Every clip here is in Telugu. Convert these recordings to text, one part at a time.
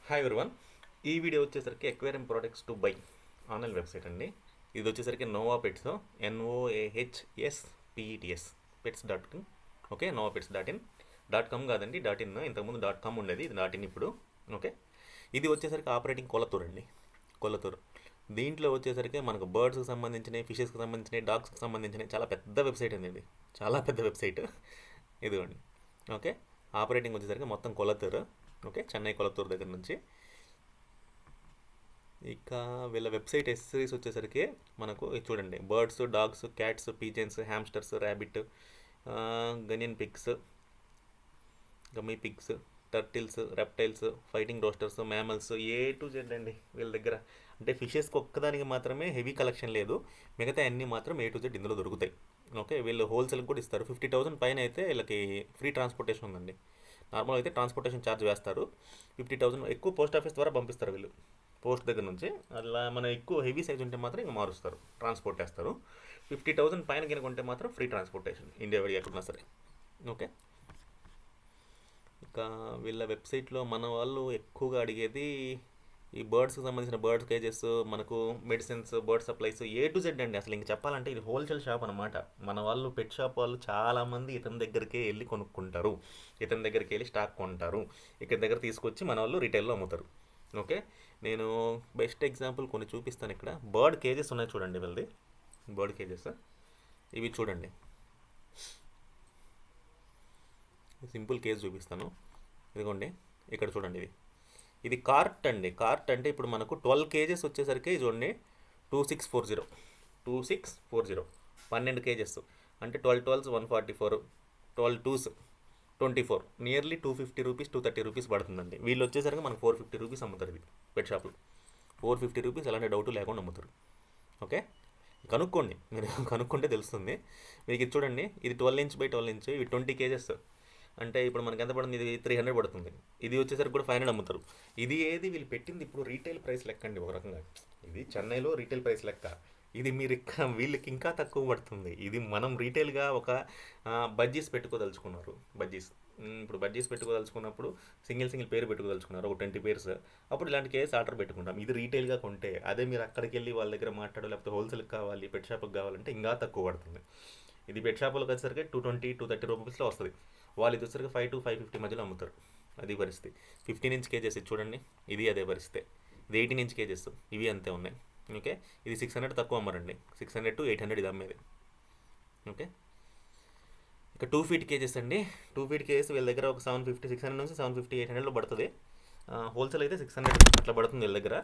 Hi everyone. ఈ వీడియో వచ్చేసరికి aquarium products to buy online website అండి. ఇది వచ్చేసరికి Noah's pets, NOAHSPETS pets dot com. Okay, Noah's pets dot in. .com కాదండి, .in. ఇంతకుముందు .com ఉండేది, ఇది .in ఇప్పుడు. ఓకే, ఇది వచ్చేసరికి ఆపరేటింగ్ కొలతూరు అండి, కొలతూరు. దీంట్లో వచ్చేసరికి మనకు బర్డ్స్కి సంబంధించినవి, ఫిషెస్కి సంబంధించినవి, డాగ్స్కి సంబంధించినవి చాలా పెద్ద వెబ్సైట్ అండి ఇది, చాలా పెద్ద వెబ్సైట్. ఇదిగోండి. ఓకే, ఆపరేటింగ్ వచ్చేసరికి మొత్తం కొలతూరు. ఓకే, చెన్నై కొలతూరు దగ్గర నుంచి. ఇక వీళ్ళ వెబ్సైట్ ఎక్సెసరీస్ వచ్చేసరికి మనకు చూడండి, birds, dogs, cats, pigeons, hamsters, rabbit, guinea pigs, gummy pigs, turtles, reptiles, fighting roosters, mammals, A to Z అండి వీళ్ళ దగ్గర. అంటే ఫిషెస్కి ఒక్కదానికి మాత్రమే హెవీ కలెక్షన్ లేదు, మిగతా అన్నీ మాత్రం A to Z ఇందులో దొరుకుతాయి. ఓకే, వీళ్ళు హోల్సేల్కి కూడా ఇస్తారు. 50,000 పైన అయితే వీళ్ళకి ఫ్రీ ట్రాన్స్పోర్టేషన్ ఉందండి. నార్మల్ అయితే ట్రాన్స్పోర్టేషన్ ఛార్జ్ వేస్తారు. 50,000 ఎక్కువ పోస్ట్ ఆఫీస్ ద్వారా పంపిస్తారు వీళ్ళు, పోస్ట్ దగ్గర నుంచి. అలా మన ఎక్కువ హెవీ సైజ్ ఉంటే మాత్రం ఇంకా మారుస్తారు, ట్రాన్స్పోర్ట్ వేస్తారు. 50,000 పైన కనుక ఉంటే మాత్రం ఫ్రీ ట్రాన్స్పోర్టేషన్, ఇండియా వరకు ఎక్కడున్నా సరే. ఓకే, ఇక వీళ్ళ వెబ్సైట్లో మన వాళ్ళు ఎక్కువగా అడిగేది ఈ బర్డ్స్కి సంబంధించిన బర్డ్ కేజెస్, మనకు medicines, bird supplies, A to Z అండి. అసలు ఇంక చెప్పాలంటే ఇది హోల్సేల్ షాప్ అనమాట. మన వాళ్ళు పెట్ షాప్ వాళ్ళు చాలామంది ఇతని దగ్గరికే వెళ్ళి కొనుక్కుంటారు, ఇతని దగ్గరికి వెళ్ళి స్టాక్ కొంటారు, ఇతని దగ్గర తీసుకొచ్చి మన వాళ్ళు రిటైల్లో అమ్ముతారు. ఓకే, నేను బెస్ట్ ఎగ్జాంపుల్ కొన్ని చూపిస్తాను. ఇక్కడ బర్డ్ కేజెస్ ఉన్నాయి చూడండి వీళ్ళది, బర్డ్ కేజెస్ ఇవి చూడండి. సింపుల్ కేజ్ చూపిస్తాను, ఇదిగోండి. ఇక్కడ చూడండి, ఇది కార్ట్ అండి. కార్ట్ అంటే ఇప్పుడు మనకు 12 కేజెస్ వచ్చేసరికి చూడండి 2640, 2640 12 కేజెస్ అంటే 12 12s 144, 12 2s 24, nearly 250 rupees 230 rupees పడుతుందండి. వీళ్ళు వచ్చేసరికి మనకు 450 రూపీస్ అమ్ముతారు. ఇది పెట్ షాప్లో 450 రూపీస్, ఎలాంటి డౌట్ లేకుండా అమ్ముతారు. ఓకే, కనుక్కోండి మీరు, కనుక్కుంటే తెలుస్తుంది మీకు. ఇది చూడండి, ఇది 12 ఇంచ్ బై 12 ఇంచ్, ఇవి 20 కేజెస్ అంటే ఇప్పుడు మనకి ఎంత పడుతుంది, ఇది 300 పడుతుంది. ఇది వచ్చేసరికి కూడా 500 అమ్ముతారు. ఇది ఏది వీళ్ళు పెట్టింది ఇప్పుడు రీటైల్ ప్రైస్ లెక్క అండి, ఒక రకంగా. ఇది చెన్నైలో రీటైల్ ప్రైస్ లెక్క. ఇది మీరు వీళ్ళకి ఇంకా తక్కువ పడుతుంది. ఇది మనం రీటైల్గా ఒక బజ్జీస్ పెట్టుకోదలుచుకున్నారు, బజ్జీస్. ఇప్పుడు బజ్జీస్ పెట్టుకోదలుచుకున్నప్పుడు సింగిల్ పేరు పెట్టుకోదలుచుకున్నారు, ఒక 20 పేర్స్. అప్పుడు ఇలాంటి కేసు ఆర్డర్ పెట్టుకుంటాం. ఇది రీటైల్గా కొంటే, అదే మీరు అక్కడికి వెళ్ళి వాళ్ళ దగ్గర మాట్లాడో, లేకపోతే హోల్సేల్కి కావాలి, పెట్ షాప్కి కావాలంటే ఇంకా తక్కువ పడుతుంది. ఇది పెట్ షాపులకు వచ్చేసరికి 220 230 రూపీస్లో వస్తుంది. వాళ్ళు ఇది వచ్చేసరికి 5 to 550 మధ్యలో అమ్ముతారు. అది పరిస్థితి. 15 ఇంచ్ కేజెస్ ఇది చూడండి, ఇది అదే పరిస్థితి. ఇది 18 ఇంచ్ కేజెస్, ఇవి అంతే ఉన్నాయి. ఓకే, ఇది 600 తక్కువ అమ్మరండి, 600 to 800 ఇది అమ్మేది. ఓకే, ఇక 2 feet కేజెస్ అండి. 2 feet కేజెస్ వీళ్ళ దగ్గర ఒక 750, 600 నుంచి 750 800లో పడుతుంది. హోల్సేల్ అయితే 600 అట్లా పడుతుంది వీళ్ళ దగ్గర.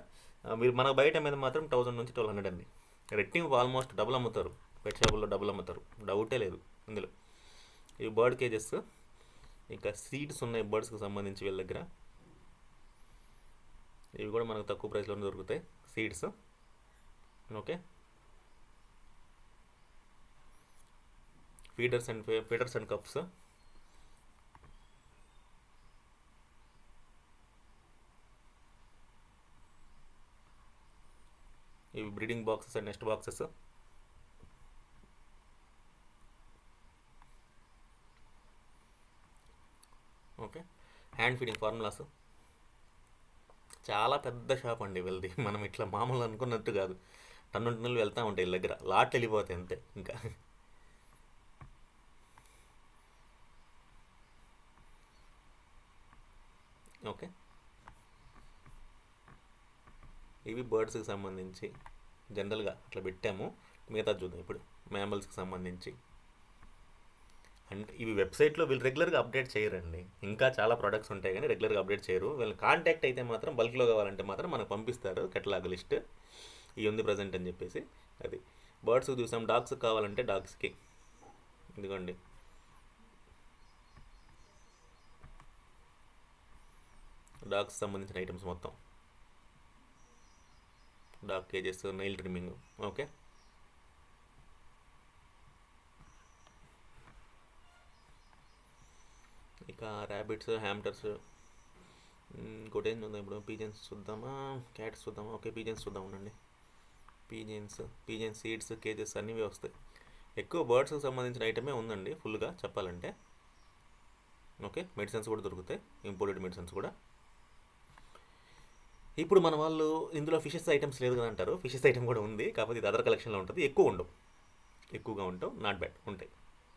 మీరు మనకు బయట మీద మాత్రం 1000 నుంచి 1200 అండి. రెట్టింపు ఆల్మోస్ట్ డబుల్ అమ్ముతారు, పెట్ షాపుల్లో డబుల్ అమ్ముతారు, డౌటే లేదు ఇందులో. ఇవి బర్డ్ కేజెస్. ఇంకా సీడ్స్ ఉన్నాయి బర్డ్స్కి సంబంధించి వీళ్ళ దగ్గర, ఇవి కూడా మనకు తక్కువ ప్రైస్లో దొరుకుతాయి seeds. Okay, feeders and cups, ఇవి breeding boxes and nest boxes. Okay, hand feeding formulas. చాలా పెద్ద షాప్ అండి వీళ్ళది, మనం ఇట్లా మామూలు అనుకున్నట్టు కాదు. టన్నులు వెళ్తూ ఉంటాయి వీళ్ళ దగ్గర, లాట్లు వెళ్ళిపోతాయి అంతే. ఇంకా ఓకే, ఇవి బర్డ్స్కి సంబంధించి జనరల్గా అట్లా పెట్టాము. మిగతా చూద్దాం ఇప్పుడు మ్యామల్స్కి సంబంధించి. అంటే ఇవి వెబ్సైట్లో వీళ్ళు రెగ్యులర్గా అప్డేట్ చేయరండి, ఇంకా చాలా ప్రొడక్ట్స్ ఉంటాయి కానీ రెగ్యులర్గా అప్డేట్ చేయరు. వీళ్ళు కాంటాక్ట్ అయితే మాత్రం బల్క్లో కావాలంటే మాత్రం మనకు పంపిస్తారు కెటలాగ్ లిస్ట్, ఇవి ఉంది ప్రజెంట్ అని చెప్పేసి. అది బర్డ్స్కి చూసాం. డాగ్స్కి కావాలంటే డాగ్స్కి ఇదిగోండి, డాగ్స్ సంబంధించిన ఐటమ్స్ మొత్తం, dog kgs, nail trimming. Okay, ఇక ర్యాబిట్స్, హ్యామ్టర్స్, ఇంకోటి ఏం చూద్దాం ఇప్పుడు, పీజన్స్ చూద్దామా, క్యాట్స్ చూద్దామా. ఓకే, పీజన్స్ చూద్దాం ఉండండి. పీజన్స్ సీడ్స్ కేజెస్ అన్నీ వస్తాయి. ఎక్కువ బర్డ్స్కి సంబంధించిన ఐటమే ఉందండి ఫుల్గా చెప్పాలంటే. ఓకే, మెడిసిన్స్ కూడా దొరుకుతాయి, ఇంపోర్టెడ్ మెడిసిన్స్ కూడా. ఇప్పుడు మన వాళ్ళు ఇందులో ఫిషెస్ ఐటమ్స్ లేదు కదా అంటారు, ఫిషెస్ ఐటమ్ కూడా ఉంది, కాకపోతే ఇది అదర్ కలెక్షన్లో ఉంటుంది, ఎక్కువ ఉండవు, ఎక్కువగా ఉంటావు, నాట్ బ్యాడ్ ఉంటాయి.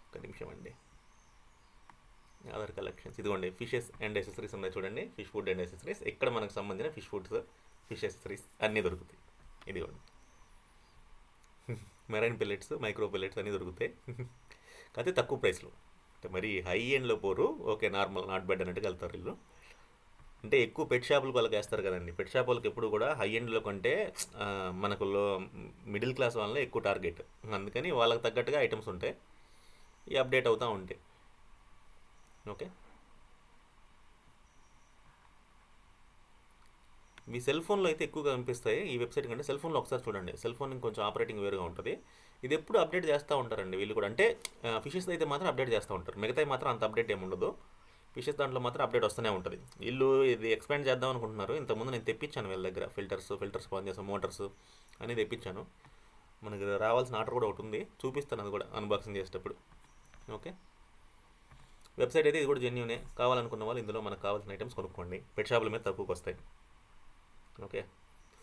ఒక నిమిషం అండి, అదర్ కలెక్షన్స్ ఇదిగోండి, ఫిషెస్ అండ్ ఎసెసరీస్ ఉన్నాయి చూడండి, ఫిష్ ఫుడ్ అండ్ ఎసెసరీస్, ఇక్కడ మనకు సంబంధించిన ఫిష్ ఫుడ్స్, ఫిష్ ఎసెసరీస్ అన్నీ దొరుకుతాయి. ఇదిగోండి మెరైన్ పిల్లెట్స్, మైక్రో పిల్లెట్స్ అన్నీ దొరుకుతాయి. కాకపోతే తక్కువ ప్రైస్లో, అంటే మరీ హై ఎండ్లో పోరు, ఓకే నార్మల్ నాట్ బ్యాడ్ అన్నట్టుగా వెళ్తారు వీళ్ళు. అంటే ఎక్కువ పెట్ షాపులకు వాళ్ళకి వేస్తారు కదండి, పెట్ షాప్ వాళ్ళకి ఎప్పుడు కూడా హై ఎండ్లో కంటే ఆ, మనకు మిడిల్ క్లాస్ వాళ్ళనే ఎక్కువ టార్గెట్, అందుకని వాళ్ళకి తగ్గట్టుగా ఐటమ్స్ ఉంటాయి, ఈ అప్డేట్ అవుతూ ఉంటాయి. ఓకే, మీ సెల్ ఫోన్లో అయితే ఎక్కువగా కనిపిస్తాయి ఈ వెబ్సైట్ కంటే, సెల్ ఫోన్లో ఒకసారి చూడండి, సెల్ ఫోన్ కొంచెం ఆపరేటింగ్ వేరుగా ఉంటుంది. ఇది ఎప్పుడు అప్డేట్ చేస్తూ ఉంటారండి వీళ్ళు కూడా, అంటే ఫిషెస్ అయితే మాత్రం అప్డేట్ చేస్తూ ఉంటారు, మిగతాయి మాత్రం అంత అప్డేట్ ఏమి ఉండదు, ఫిషెస్ దాంట్లో మాత్రం అప్డేట్ వస్తూనే ఉంటుంది. వీళ్ళు ఇది ఎక్స్పాండ్ చేద్దాం అనుకుంటున్నారు, ఇంతకుముందు నేను తెప్పించాను వీళ్ళ దగ్గర, ఫిల్టర్స్ పని చేస్తాను, మోటార్స్ అని తెప్పించాను, మనకి రావాల్సిన ఆర్డర్ కూడా ఒకటి ఉంది, చూపిస్తాను అది కూడా అన్బాక్సింగ్ చేసేటప్పుడు. ఓకే, వెబ్సైట్ అయితే ఇది కూడా జెన్యూనే, కావాలనుకున్న వాళ్ళు ఇందులో మనకు కావాల్సిన ఐటమ్స్ కొనుక్కోండి, పెట్ షాపుల మీద తక్కువకి వస్తాయి. ఓకే,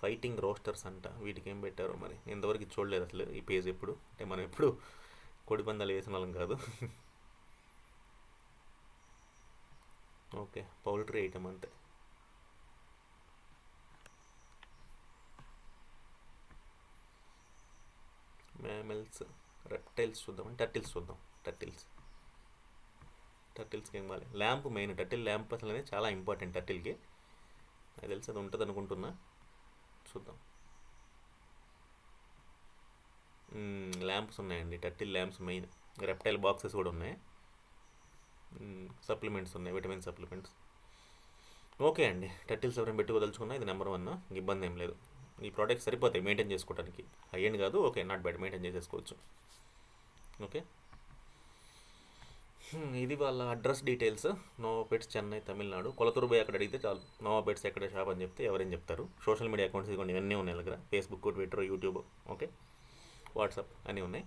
ఫైటింగ్ రోస్టర్స్ అంట, వీటికి ఏం పెట్టారో మరి, నేను ఇంతవరకు ఇది చూడలేదు అసలు ఈ పేజ్ ఎప్పుడు, అంటే మనం ఎప్పుడు కోడిపందాలు వేసిన వాళ్ళం కాదు. ఓకే, పౌల్ట్రీ ఐటమ్ అంతే. మ్యామల్స్, రెప్టైల్స్ చూద్దాం, టర్టిల్స్ చూద్దాం, టర్టిల్స్కి ఏం కావాలి, ల్యాంప్ మెయిన్, టర్టిల్ ల్యాంప్ అసలు అనేది చాలా ఇంపార్టెంట్ టర్టిల్కి, నాకు తెలిసి అది ఉంటుంది అనుకుంటున్నా, చూద్దాం. ల్యాంప్స్ ఉన్నాయండి, turtle lamps main, reptile boxes కూడా ఉన్నాయి, సప్లిమెంట్స్ ఉన్నాయి, విటమిన్ సప్లిమెంట్స్. ఓకే అండి, టర్టిల్స్ ఎవరైనా పెట్టుకోదలుచుకున్నా ఇది నెంబర్ 1, ఇబ్బంది ఏం లేదు, ఈ ప్రోడక్ట్స్ సరిపోతాయి మెయింటైన్ చేసుకోవడానికి, హై ఎండ్ కాదు, ఓకే నాట్ బ్యాడ్, మెయింటైన్ చేసేసుకోవచ్చు. ఓకే, ఇది వాళ్ళ address details, Noah's pets Chennai Tamil Nadu, Kolathur పోయి అక్కడ అడిగితే చాలు, నోవా పెట్స్ ఎక్కడ షాప్ అని చెప్తే ఎవరైనా చెప్తారు. సోషల్ మీడియా అకౌంట్స్ ఇదిగోండి ఇవన్నీ ఉన్నాయి దగ్గర, Facebook, Twitter, YouTube, okay, WhatsApp అన్నీ ఉన్నాయి.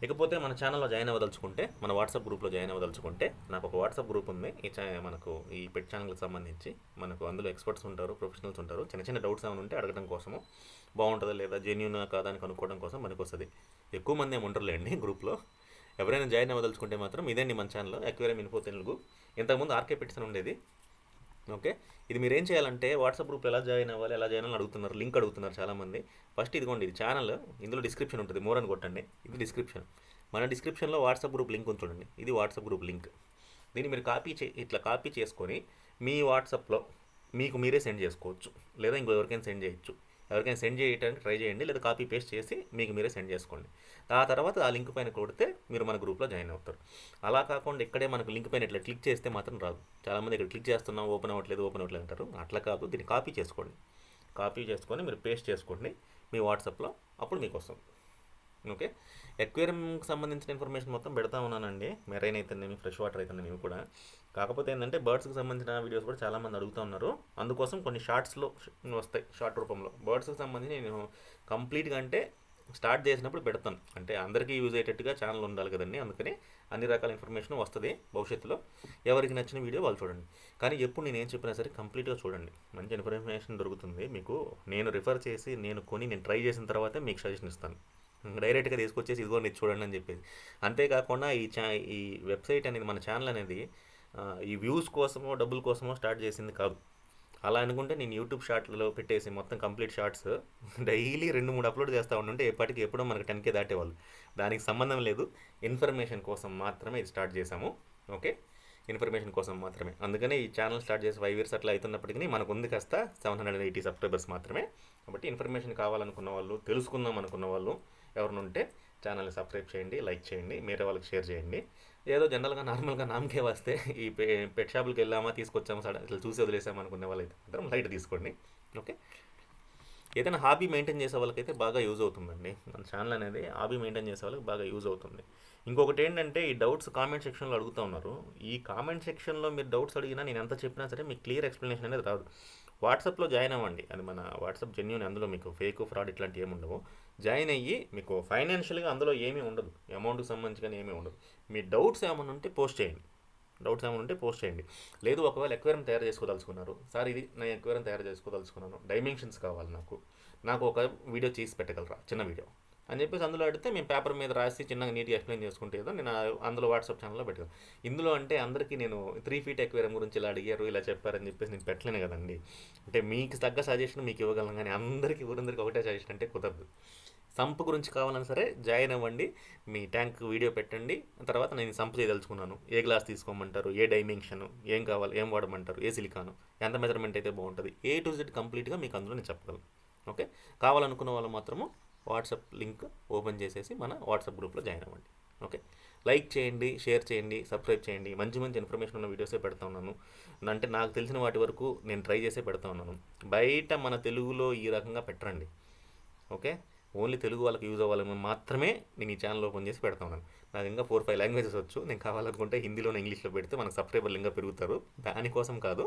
ఇకపోతే మన ఛానల్లో జాయిన్ అవ్వదలుచుకుంటే, మన వాట్సాప్ గ్రూప్లో జాయిన్ అవ్వదలుచుకుంటే, నాకు ఒక వాట్సాప్ గ్రూప్ ఉంది, మనకు ఈ పెట్ ఛానల్కి సంబంధించి, మనకు అందులో ఎక్స్పర్ట్స్ ఉంటారు, ప్రొఫెషనల్స్ ఉంటారు, చిన్న చిన్న డౌట్స్ ఏమైనా ఉంటే అడగడం కోసము, బాగుంటుందా లేదా జెన్యూన్ కాదా అని కనుక్కోవడం కోసం మనకు వస్తుంది. ఎక్కువ మంది ఏమి ఉంటారులేండి గ్రూప్లో, ఎవరైనా జాయిన్ అవ్వదలుచుకుంటే మాత్రం ఇదండి మన ఛానల్ అక్వేరియం ఇన్ఫో తెలుగు. ఇంతకుముందు ఆర్కే పెట్స్ అని ఉండేది. ఓకే, ఇది మీరు ఏం చేయాలంటే వాట్సాప్ గ్రూప్ ఎలా జాయిన్ అవ్వాలి, ఎలా జాయిన్ అవ్వాలని అడుగుతున్నారు, లింక్ అడుగుతున్నారు చాలామంది. ఫస్ట్ ఇదిగోండి, ఇది ఛానల్, ఇందులో డిస్క్రిప్షన్ ఉంటుంది, మోర్ అని కొట్టండి, ఇది డిస్క్రిప్షన్, మన డిస్క్రిప్షన్లో వాట్సాప్ గ్రూప్ లింక్ ఉంది చూడండి, ఇది వాట్సాప్ గ్రూప్ లింక్. దీన్ని మీరు ఇట్లా కాపీ చేసుకొని మీ వాట్సాప్లో మీకు మీరే సెండ్ చేసుకోవచ్చు, లేదా ఇంకో ఎవరికైనా సెండ్ చేయొచ్చు, ఎవరికైనా సెండ్ చేయడానికి ట్రై చేయండి, లేదా కాపీ పేస్ట్ చేసి మీకు మీరే సెండ్ చేసుకోండి. ఆ తర్వాత ఆ లింక్ పైన కొడితే మీరు మన గ్రూప్లో జాయిన్ అవుతారు. అలా కాకుండా ఇక్కడే మనకు లింక్ పైన ఇట్లా క్లిక్ చేస్తే మాత్రం రాదు. చాలామంది ఇక్కడ క్లిక్ చేస్తున్నాం ఓపెన్ అవ్వట్లేదు అంటారు, అట్లా కాదు, దీన్ని కాపీ చేసుకోండి, కాపీ చేసుకొని మీరు పేస్ట్ చేసుకోండి మీ వాట్సాప్లో, అప్పుడు మీకు వస్తుంది. ఓకే, ఎక్వేరియంకి సంబంధించిన ఇన్ఫర్మేషన్ మొత్తం పెడతా ఉన్నానండి, మెరైన్ అయితేనేమి, ఫ్రెష్ వాటర్ అయితేనేమి కూడా. కాకపోతే ఏంటంటే బర్డ్స్కి సంబంధించిన వీడియోస్ కూడా చాలామంది అడుగుతూ ఉన్నారు, అందుకోసం కొన్ని షార్ట్స్లో వస్తాయి, షార్ట్ రూపంలో బర్డ్స్కి సంబంధించి నేను కంప్లీట్గా అంటే స్టార్ట్ చేసినప్పుడు పెడతాను, అంటే అందరికీ యూజ్ అయ్యేటట్టుగా ఛానల్ ఉండాలి కదండి, అందుకని అన్ని రకాల ఇన్ఫర్మేషన్ వస్తుంది భవిష్యత్తులో, ఎవరికి నచ్చిన వీడియో వాళ్ళు చూడండి. కానీ ఎప్పుడు నేను ఏం చెప్పినా సరే కంప్లీట్గా చూడండి, మంచి ఇన్ఫర్మేషన్ దొరుకుతుంది మీకు, నేను రిఫర్ చేసి నేను ట్రై చేసిన తర్వాతే మీకు సజెషన్ ఇస్తాను, డైరెక్ట్గా తీసుకొచ్చేసి ఇదిగోండి చూడండి అని చెప్పేసి. అంతేకాకుండా ఈ వెబ్సైట్ అనేది, మన ఛానల్ అనేది ఈ వ్యూస్ కోసమో డబ్బుల కోసమో స్టార్ట్ చేసింది కాదు. అలా అనుకుంటే నేను యూట్యూబ్ షార్ట్లలో పెట్టేసి మొత్తం కంప్లీట్ షార్ట్స్ డైలీ 2-3 అప్లోడ్ చేస్తూ ఉంటే ఎప్పటికీ ఎప్పుడో మనకు 10K దాటేవాళ్ళు. దానికి సంబంధం లేదు, ఇన్ఫర్మేషన్ కోసం మాత్రమే ఇది స్టార్ట్ చేశాము. ఓకే, ఇన్ఫర్మేషన్ కోసం మాత్రమే, అందుకనే ఈ ఛానల్ స్టార్ట్ చేసి 5 years అట్లా అవుతున్నప్పటికీ మనకు ఉంది కాస్త 780 సబ్స్క్రైబర్స్ మాత్రమే. కాబట్టి ఇన్ఫర్మేషన్ కావాలనుకున్న వాళ్ళు, తెలుసుకుందాం అనుకున్న వాళ్ళు ఎవరిని ఉంటే ఛానల్ని సబ్స్క్రైబ్ చేయండి, లైక్ చేయండి, వేరే వాళ్ళకి షేర్ చేయండి. ఏదో జనరల్గా నార్మల్గా నామకే వస్తే ఈ పెట్ షాపులకి వెళ్ళామా తీసుకొచ్చామా అసలు చూసి వదిలేసామా అనుకునే వాళ్ళైతే మాత్రం లైట్ తీసుకోండి. ఓకే, ఏదైనా హాబీ మెయింటైన్ చేసే వాళ్ళకైతే బాగా యూజ్ అవుతుందండి, మన ఛానల్ అనేది హాబీ మెయింటైన్ చేసే వాళ్ళకి బాగా యూజ్ అవుతుంది. ఇంకొకటి ఏంటంటే ఈ డౌట్స్ కామెంట్ సెక్షన్లో అడుగుతూ ఉన్నారు, ఈ కామెంట్ సెక్షన్లో మీరు డౌట్స్ అడిగినా నేను ఎంత చెప్పినా సరే మీకు క్లియర్ ఎక్స్ప్లెనేషన్ అనేది రాదు. వాట్సాప్లో జాయిన్ అవ్వండి, అది మన వాట్సాప్ జెన్యూన్, అందులో మీకు ఫేక్ ఫ్రాడ్ ఇట్లాంటివి ఏమి ఉండవు. జాయిన్ అయ్యి మీకు ఫైనాన్షియల్గా అందులో ఏమీ ఉండదు, అమౌంట్కి సంబంధించి కానీ ఏమీ ఉండదు. మీ డౌట్స్ ఏమైనా ఉంటే పోస్ట్ చేయండి, డౌట్స్ ఏమైనా ఉంటే పోస్ట్ చేయండి. లేదు ఒకవేళ ఎక్వేరియం తయారు చేసుకోదలుచుకున్నారు, సార్ ఇది నేను ఎక్వేరియం తయారు చేసుకోదలుచుకున్నాను, డైమెన్షన్స్ కావాలి నాకు ఒక వీడియో చేసి పెట్టగలరా, చిన్న వీడియో అని చెప్పేసి అందులో అడిగితే మేము పేపర్ మీద రాసి చిన్నగా నీట్గా ఎక్స్ప్లెయిన్ చేసుకుంటే ఏదో నేను అందులో వాట్సాప్ ఛానల్లో పెట్టాను. ఇందులో అంటే అందరికీ నేను 3 ఫీట్ ఎక్వేరియం గురించి ఇలా అడిగారు ఇలా చెప్పారని చెప్పేసి నేను పెట్టలేను కదండి. అంటే మీకు తగ్గ సజెషన్ మీకు ఇవ్వగలను, కానీ ఊరందరికీ ఒకటే సజెషన్ అంటే కుదరదు. సంప్ గురించి కావాలని సరే జాయిన్ అవ్వండి, మీ ట్యాంక్ వీడియో పెట్టండి, తర్వాత నేను సంప్ చేయదలుచుకున్నాను, ఏ గ్లాస్ తీసుకోమంటారు, ఏ డైమెన్షన్, ఏం కావాలి, ఏం వాడమంటారు, ఏ సిలికాను, ఎంత మెజర్మెంట్ అయితే బాగుంటుంది, A to Z కంప్లీట్గా మీకు అందులో నేను చెప్పగలను. ఓకే, కావాలనుకున్న వాళ్ళు మాత్రము వాట్సాప్ లింక్ ఓపెన్ చేసేసి మన వాట్సాప్ గ్రూప్లో జాయిన్ అవ్వండి. ఓకే, లైక్ చేయండి, షేర్ చేయండి, సబ్స్క్రైబ్ చేయండి. మంచి మంచి ఇన్ఫర్మేషన్ ఉన్న వీడియోసే పెడతా ఉన్నాను. అంటే నాకు తెలిసిన వాటి వరకు నేను ట్రై చేసే పెడతా ఉన్నాను. బయట మన తెలుగులో ఈ రకంగా పెట్టరండి. ఓకే, ఓన్లీ తెలుగు వాళ్ళకి యూజ్ అవ్వాలని మాత్రమే నేను ఈ ఛానల్ ఓపెన్ చేసి పెడతా ఉన్నాను. నాకు ఇంకా 4-5 లాంగ్వేజెస్ వచ్చు. నేను కావాలనుకుంటే హిందీలోనే ఇంగ్లీష్లో పెడితే మనకు సబ్స్క్రైబర్లు ఇంకా పెరుగుతారు. దానికోసం కాదు,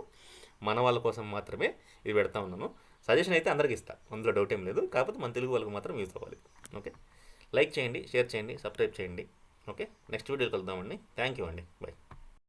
మన వాళ్ళ కోసం మాత్రమే ఇది పెడతా ఉన్నాను. సజెషన్ అయితే అందరికీ ఇస్తా, అందులో డౌట్ ఏం లేదు. కాకపోతే మన తెలుగు వాళ్ళకి మాత్రం యూజ్ అవ్వాలి. ఓకే, లైక్ చేయండి, షేర్ చేయండి, సబ్స్క్రైబ్ చేయండి. ఓకే, నెక్స్ట్ వీడియోకి వెళ్దామండి. థ్యాంక్ యూ అండి, బాయ్.